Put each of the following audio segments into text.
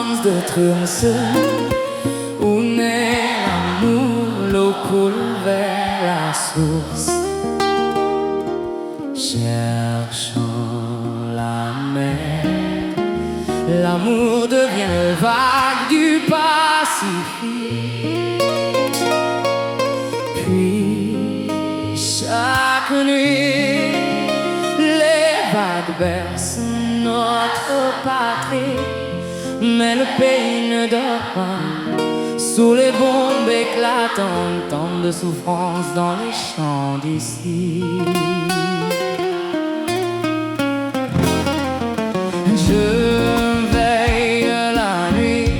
commence d'être seul, où naît l'amour, l'eau coule vers la source. Cherchant la mer, l'amour devient le vague du Pacifique. Puis chaque nuit, les vagues bercent notre patrie. Mais le pays ne dort pas sous les bombes éclatantes, tant de souffrance dans les champs d'ici. Je veille la nuit,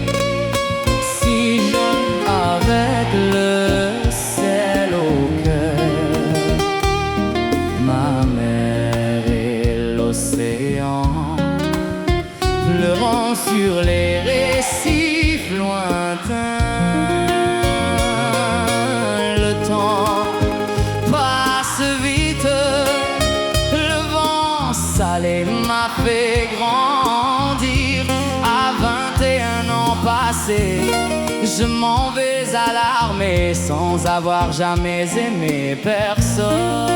si jeune avec le sel au cœur. Ma mère et l'océan pleurant sur les récifs lointains. Le temps passe vite, le vent salé m'a fait grandir. À 21 ans passés, je m'en vais à l'armée sans avoir jamais aimé personne.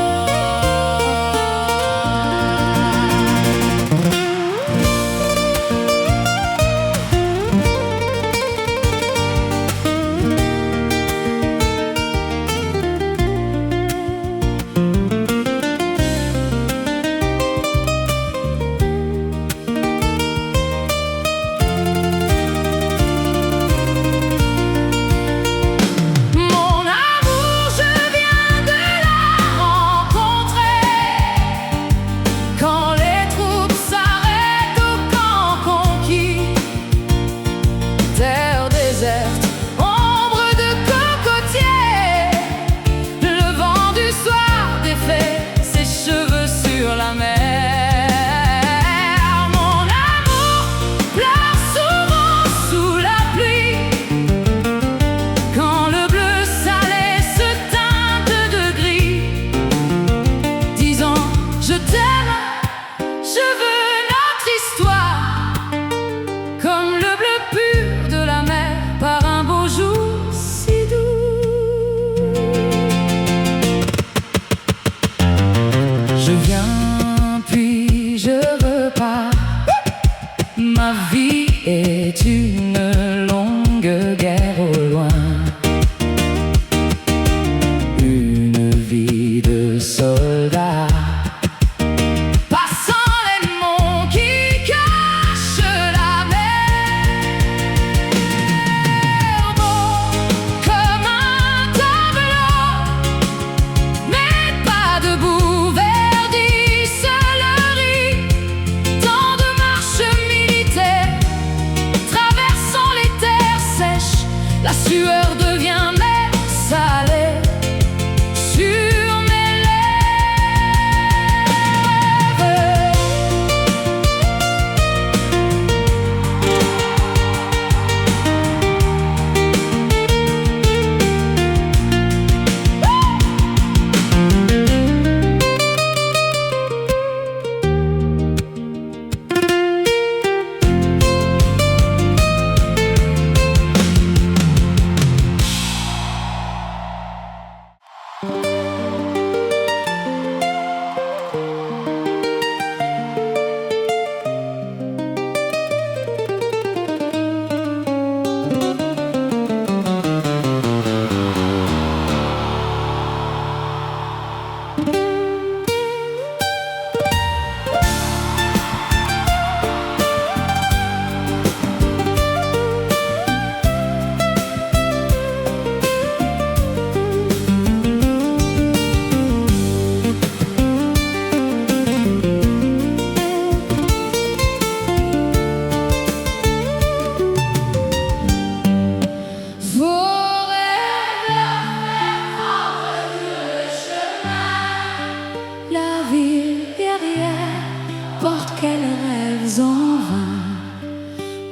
Je viens puis je repars. Ma vie est une longue guerre au loin, une vie de soldat, passant les monts qui cachent la mer. Beau comme un tableau, mais pas debout. La sueur devient mer salée sur mes lèvres.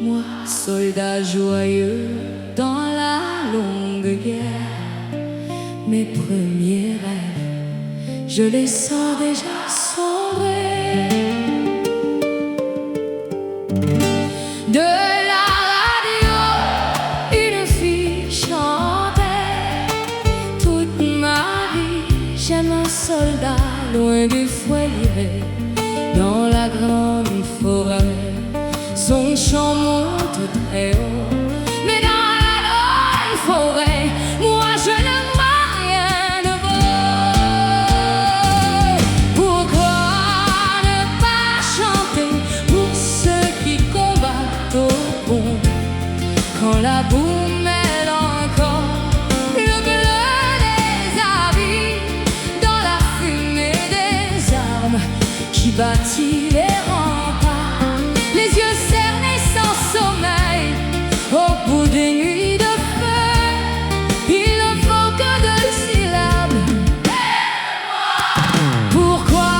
Moi, soldat joyeux dans la longue guerre, mes premiers rêves, je les sens déjà sombrer. De la errer dans la grande forêt. Son chant monte très haut, mais dans la grande forêt, moi je ne vois rien de beau. Pourquoi ne pas chanter pour ceux qui combattent au pont, quand la boue mêle encore le bleu des habits dans la fumée des armes qui bâtit les remparts, les yeux cernés sans sommeil au bout des nuits de feu. Il ne faut que deux syllabes. Pourquoi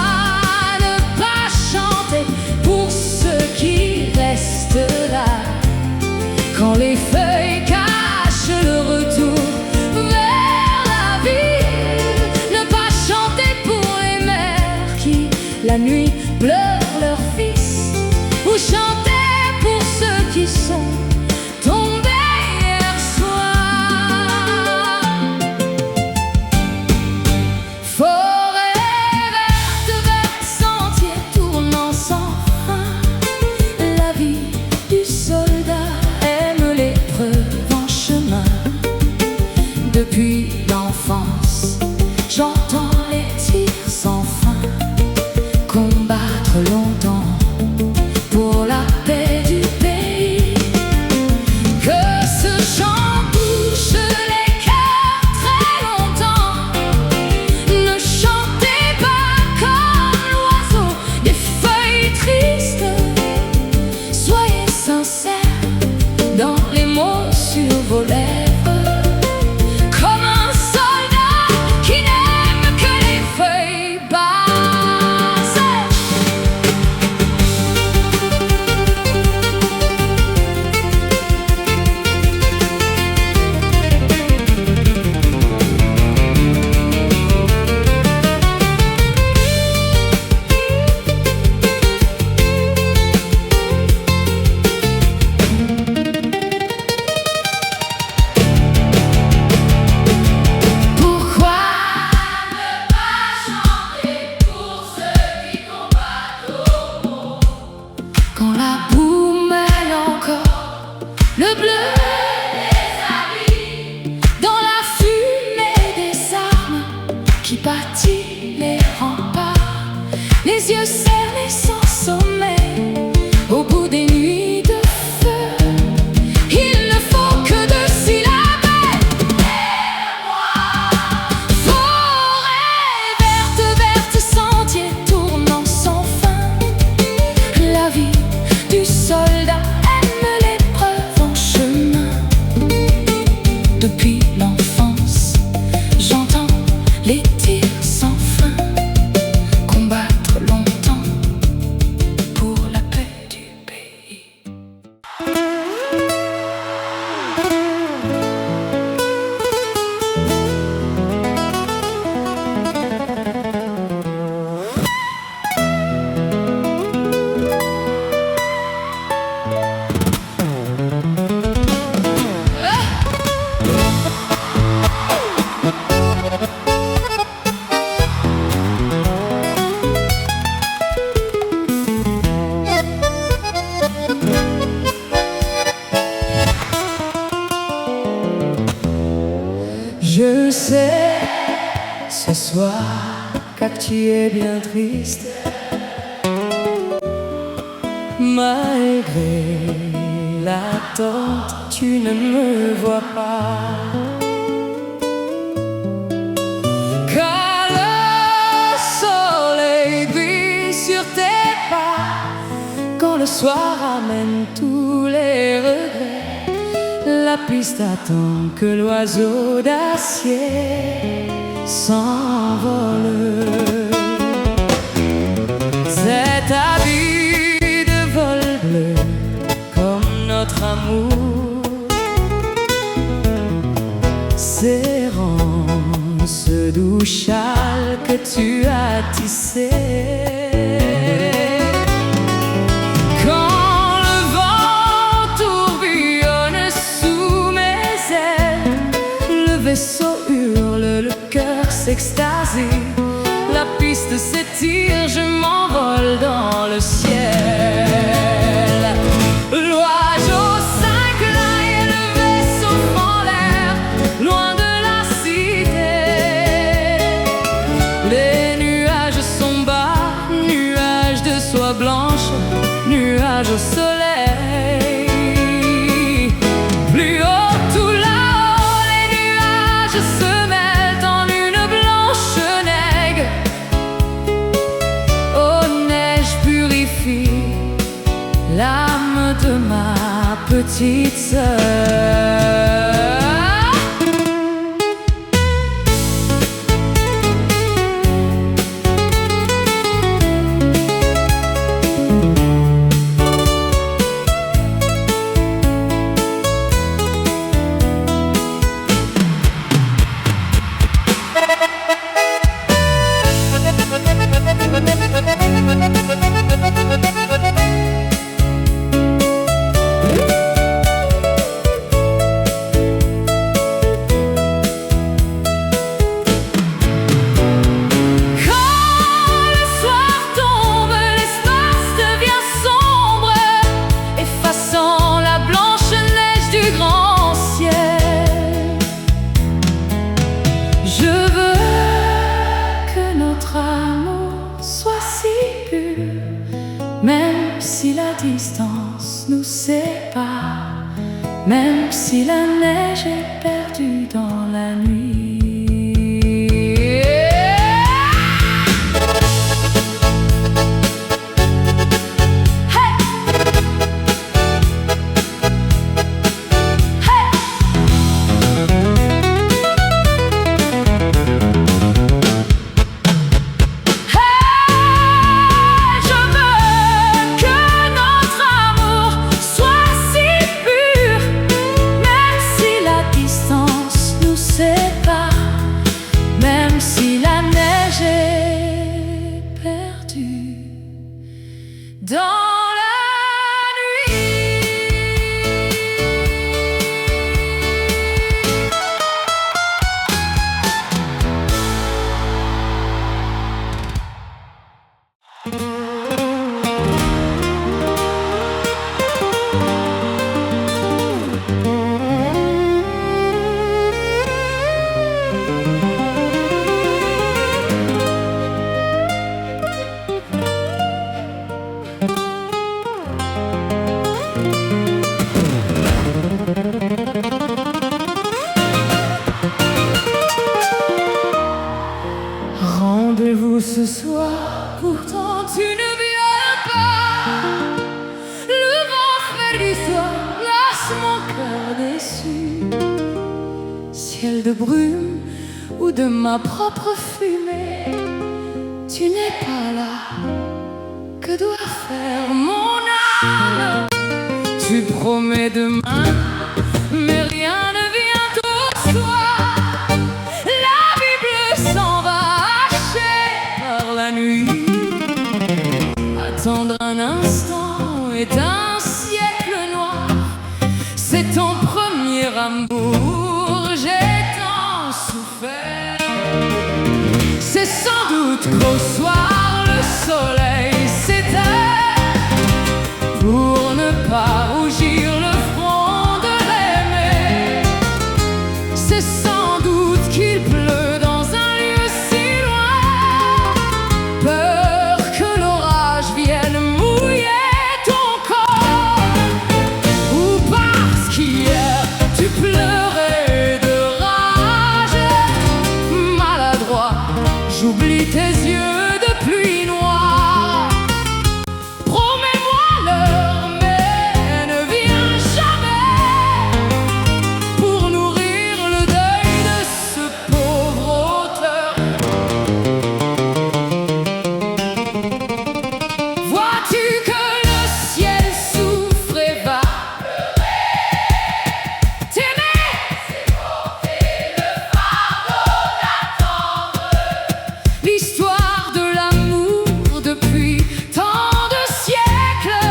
ne pas chanter pour ceux qui restent là, quand les feuilles cachent le retour vers la ville? Ne pas chanter pour les mères qui, la nuit, pleurent leurs fils, ou chanter pour ceux qui sont tombés hier soir. Forêt verte, vert, sentier tournant sans fin, la vie du soldat aime l'épreuve en chemin. Depuis l'enfance, j'entends les tirs sans fin, combattre longtemps pour la paix du pays. Que ce chant touche les cœurs très longtemps. Ne chantez pas comme l'oiseau des feuilles tristes. Soyez sincères dans les mots sur vos lèvres, comme un soldat qui n'aime que les feuilles basses. Pourquoi ne pas chanter pour ceux qui combattent au pont, quand la boue mêle encore le bleu des habits dans la fumée des armes qui bâtit les remparts, les yeux cernés sans sommeil au bout des nuits de feu? Il ne faut que deux syllabes. Forêt verte, verte, sentier tournant sans fin, la vie du soldat aime l'épreuve en chemin. Depuis l'enfance, j'entends les tirs sans fin, combattre longtemps pour la paix du pays. Je sais ce soir que tu es bien triste, malgré l'attente, tu ne me vois pas. Car le soleil brille sur tes pas, quand le soir amène tous les regrets. La piste attend que l'oiseau d'acier s'envole. Cet habit de vol bleu comme notre amour, serrant ce doux châle que tu as tissé. Vaisseau hurle, le cœur s'extasie, la piste s'étire, je m'en de ma petite sœur. Même si la distance nous sépare, même si la neige est perdue dans la nuit. Dans la nuit. Rendez-vous ce soir, pourtant tu ne viens pas. Le vent fait l'histoire, laisse mon cœur déçu. Ciel de brume ou de ma propre fumée, tu n'es pas là. Que doit faire mon âme? Tu promets demain, mais rien ne vient au soir. La vie bleue s'en va par la nuit. Attendre un instant est un siècle noir. C'est ton premier amour, j'ai tant souffert. C'est sans doute qu'au soir le soleil s'éteint pour ne pas rougir le front de l'aimer. C'est sans doute qu'il pleut dans un lieu si loin, peur que l'orage vienne mouiller ton corps, ou parce qu'hier tu pleurais de rage. Maladroit, j'oublie tes yeux de pluie noire. Promets-moi l'heure, mais ne viens jamais pour nourrir le deuil de ce pauvre auteur. Vois-tu que le ciel souffre et va t'aimer? C'est porter le fardeau d'attendre l'histoire de l'amour depuis tant de siècles.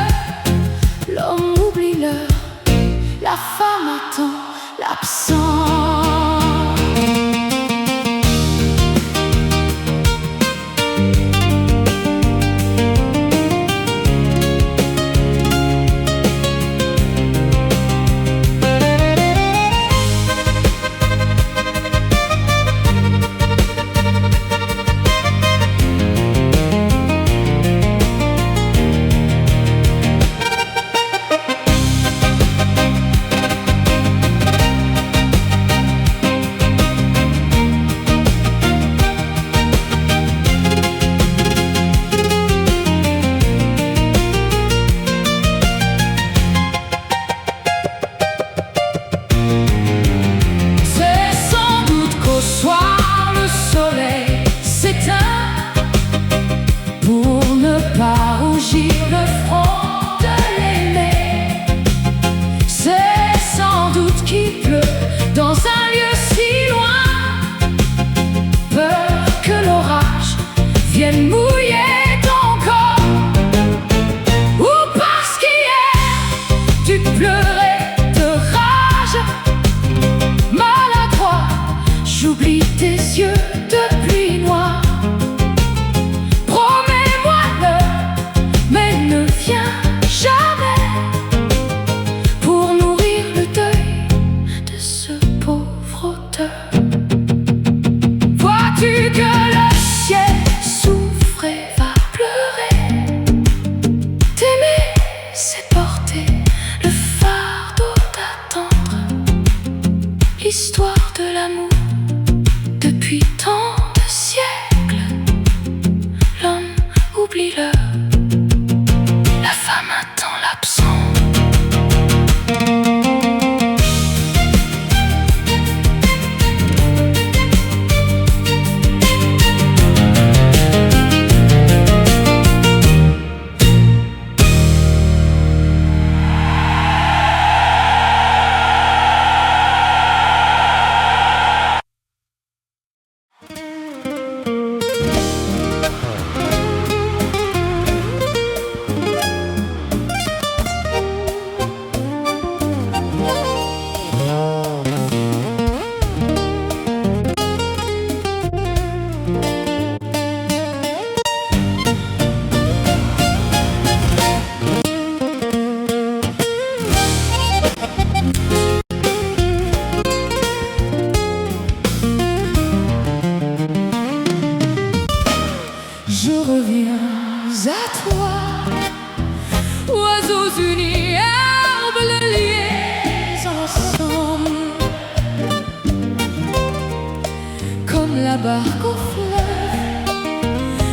L'homme oublie l'heure, la femme attend l'absent. l'histoire de l'amour. Depuis tant de siècles, l'homme oublie la femme attend l'absent. Je reviens à toi, oiseaux unis, herbes liés ensemble, comme la barque au fleuve,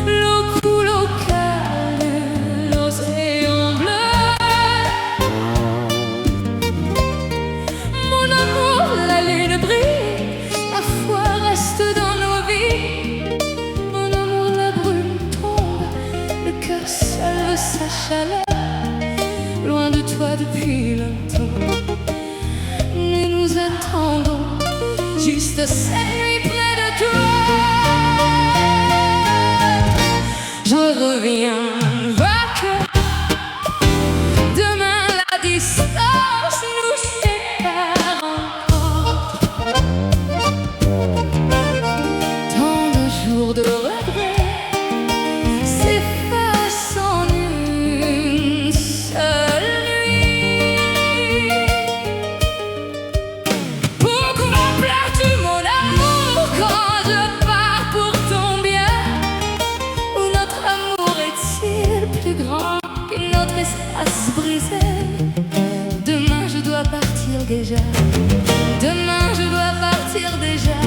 l'eau coule au calme, l'océan bleu. Mon amour, la lune brille, la foi reste dans nos vies. Salve sa chaleur, loin de toi depuis longtemps. Mais nous attendons juste cette nuit près de toi. Je reviens vainqueur. Demain la distance nous sépare encore. Tant de jours de regret brisé. Demain je dois partir déjà. Demain je dois partir déjà.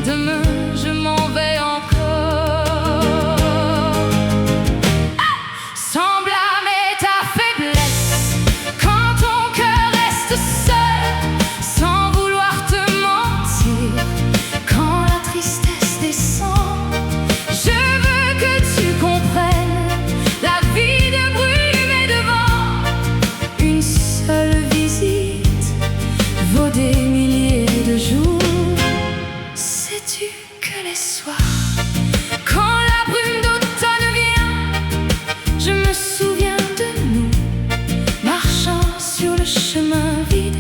Demain je m'en vais encore. Semblable est ta faiblesse quand ton cœur reste seul, sans vouloir te mentir. Quand la tristesse descend, je veux que tu comprennes la vie de seule visite vaut des milliers de jours. Sais-tu que les soirs, quand la brume d'automne vient, je me souviens de nous marchant sur le chemin vide.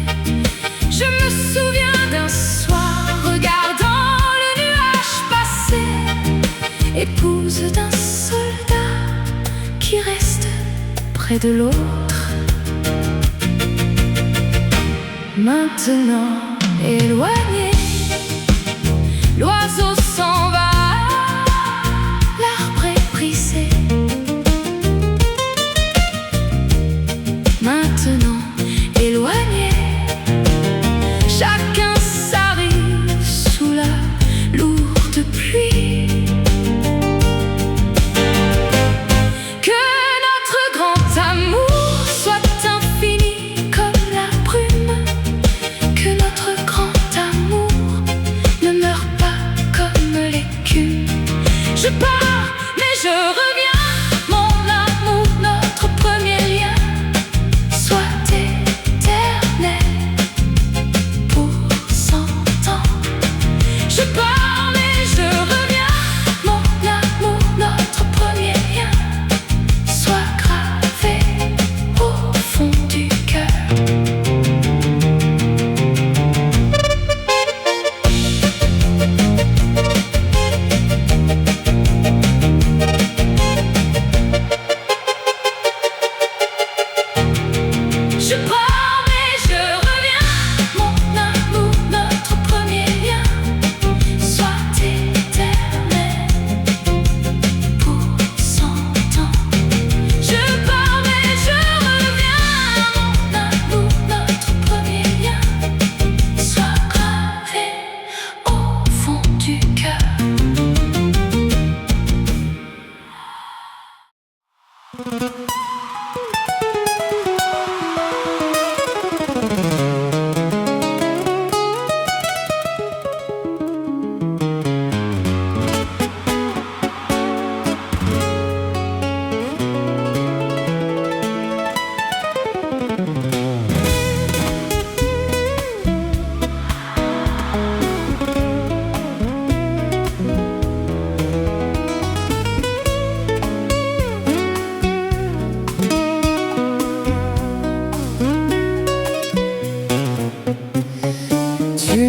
Je me souviens d'un soir regardant le nuage passer, épouse d'un soldat qui reste près de l'autre. Maintenant éloigné, l'oiseau s'en va, l'arbre est brisé. Maintenant éloigné, chacun s'arrive sous la lourde pluie. Que notre grand amour soit infini comme la brume. Que notre grand amour ne meure pas comme Tu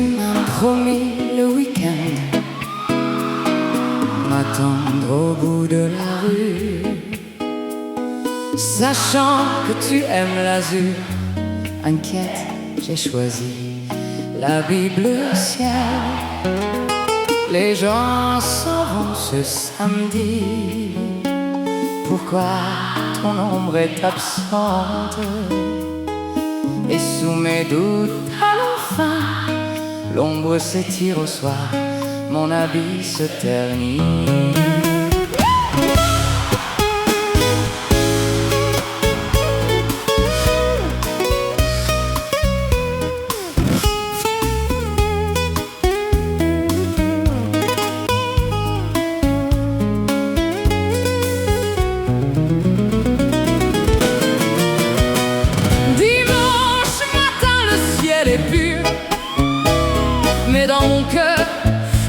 m'as promis le week-end, m'attendre au bout de la rue, sachant que tu aimes l'azur. Inquiète, j'ai choisi l'habit bleu ciel. Les gens s'en vont ce samedi. Pourquoi ton ombre est absente? Et sous mes doutes à l'enfin, l'ombre s'étire au soir, mon habit se ternit. Pur, mais dans mon cœur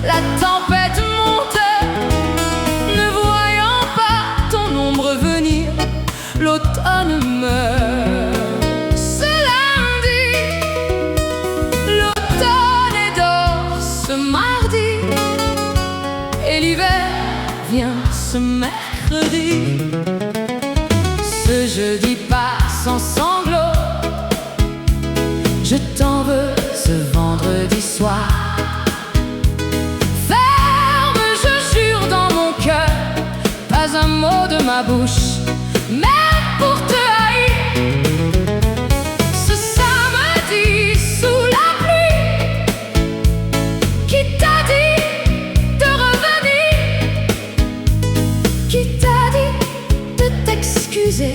la tempête monte. Ne voyant pas ton ombre venir, l'automne meurt. Ce lundi, l'automne est d'or ce mardi, et l'hiver vient ce mercredi. Ce jeudi passe en sanglots. Je t'en veux ce vendredi soir. Ferme, je jure dans mon cœur, pas un mot de ma bouche, même pour te haïr. Ce samedi sous la pluie, qui t'a dit de revenir, qui t'a dit de t'excuser,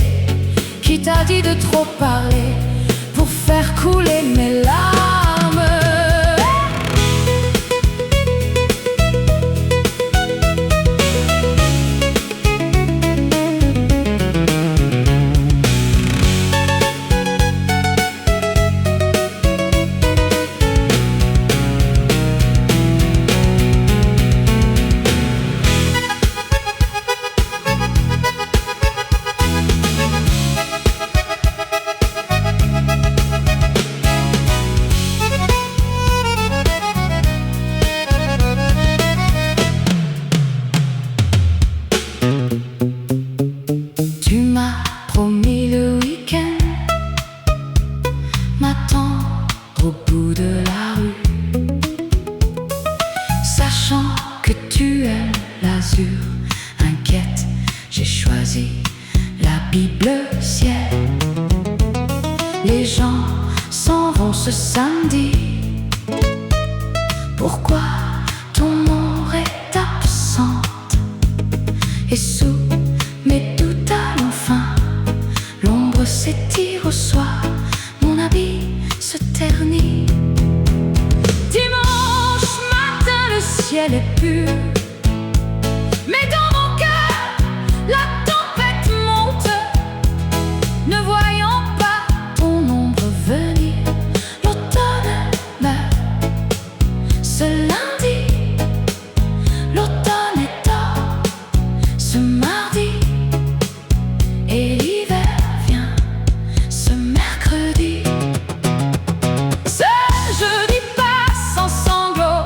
qui t'a dit de trop parler pour faire couler mes larmes. Tu m'as promis le week-end, m'attendre au bout de la rue, sachant que tu aimes l'azur. Inquiète, j'ai choisi l'habit bleu ciel. Les gens s'en vont ce samedi. Pourquoi ton ombre est absente? Et sous mes doutes à l'enfin, l'ombre s'étire au soir, mon habit se ternit. Dimanche matin, le ciel est pur, mais dans mon cœur, la tempête monte. Ne voyant pas ton ombre venir, l'automne meurt. Ce lundi, l'automne est d'or ce mardi, et l'hiver vient ce mercredi. Ce jeudi passe en sanglots.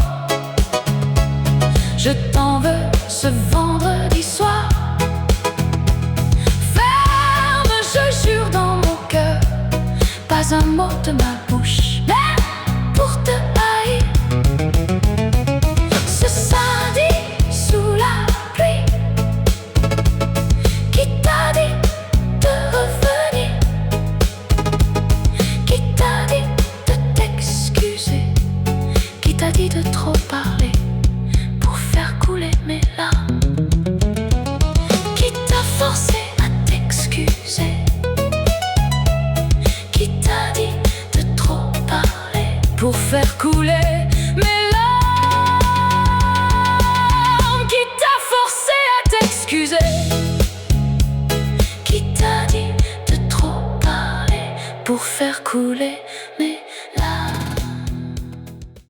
Je t'en veux ce vendredi soir. Ferme, je jure dans mon cœur, pas un mot de ma bouche, même pour te haïr. Ce samedi sous la pluie, qui t'a dit de revenir, qui t'a dit de t'excuser, qui t'a dit de trop parler pour faire couler mes larmes, qui t'a forcé à t'excuser, qui t'a dit de trop parler pour faire couler mes larmes, qui t'a forcé à t'excuser, qui t'a dit de trop parler pour faire couler mes larmes.